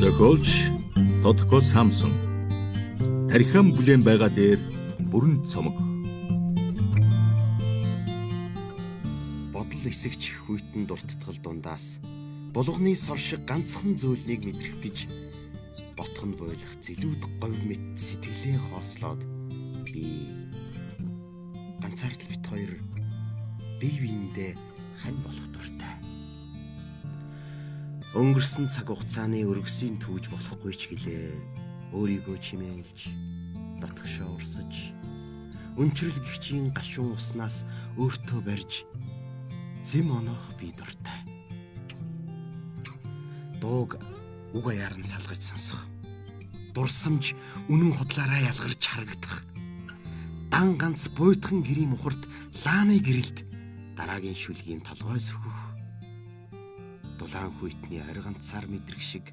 Зохиолч Тодорхой Самсон. Тархиан бүлээн байгаа дээр бүрэн цомог. Бодол эсэгч хүйтэн дуртатгал дундаас булганы сор шиг ганцхан зөөлнийг мэдрэх гэж ботхон бойлох зилүүд говь мэт сэтгэлээ хоослоод би ганцаардл бит хоёр бие биендээ хань болох дуртай. Өнгөрсөн цаг хугацааны өргөсийн түүж болохгүй ч гэлээ өөрийгөө чимээлж дотгошоо урсаж өнчрөл гихчийн гашуун уснаас өөртөө барьж зэм оноох би дуртай. Дууг уг аяар нь салгаж сонсох. Дурсамж үнэн худлаараа ялгарч харагдах. Дан ганц буйдхан гэрийн мухарт лааны гэрэлд дараагийн шүлгийн толгой сөхөх. Дулаан хүйтний арганцаар мэдрэх шиг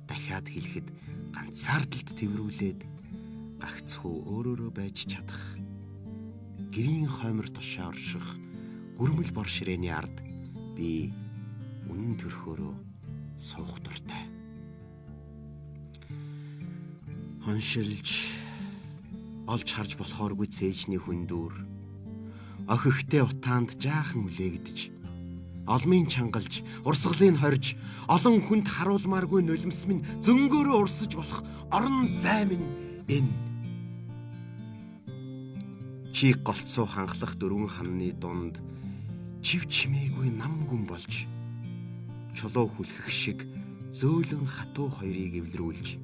дахиад хэлэхэд ганцаардалд тэврүүлээд гагцхүү өөрөөрөө байж чадах. Гэрийн хоймор тушаа орших гүрмэл бор ширээний ард би үнэн төрхөөрөө суух дуртай. Хоншилж олж харж болохооргүй цээжний хүндүүр охихтэй утаанд жаахан үлээгдэж олмын чангалж урсгалыг хорж олон хүнд харуулмааргүй нулимс минь зөнгөөрөө урсаж болох орон зай минь энэ. Чиг голцоо ханхлах дөрвөн ханны дунд чив чимээгүй нам гүн болж чулуу хүлхэх шиг зөөлөн хатуу хоёрыг эвлэрүүлж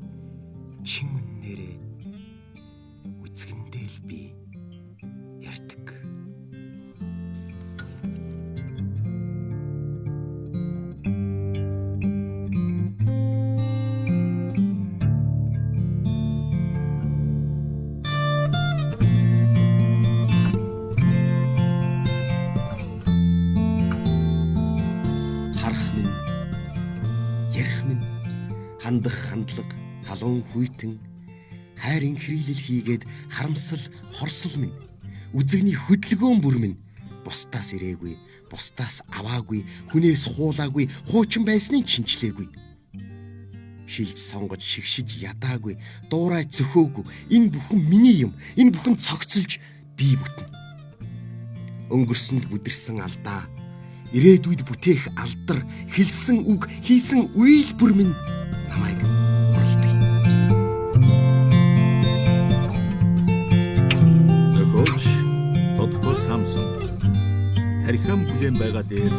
чин үннээрээ үзгэндэл би ярьдаг. Хандах хандлага, халуун хүйтэн, хайр инхрийлэл хийгээд харамсал, хорсол минь, үзэгний хөдөлгөөн бүр минь бусдаас ирээгүй, бусдаас аваагүй, хүнээс хуулаагүй, хуучин байсныг шинчлээгүй. Шилж сонгож шигшиж ядаагүй, дуурай зөхөөгүй, энэ бүхэн миний юм, энэ бүхэн цогцолж бий бүтэн. Өнгөрсөнд бүдэрсэн алдаа, ирээдүйд бүтээх алдар, хэлсэн үг, хийсэн үйлбэр минь намайг хурлдаг. Зохиолч Тодорхой Самсон. Тархиан бүлээн байгаа дээр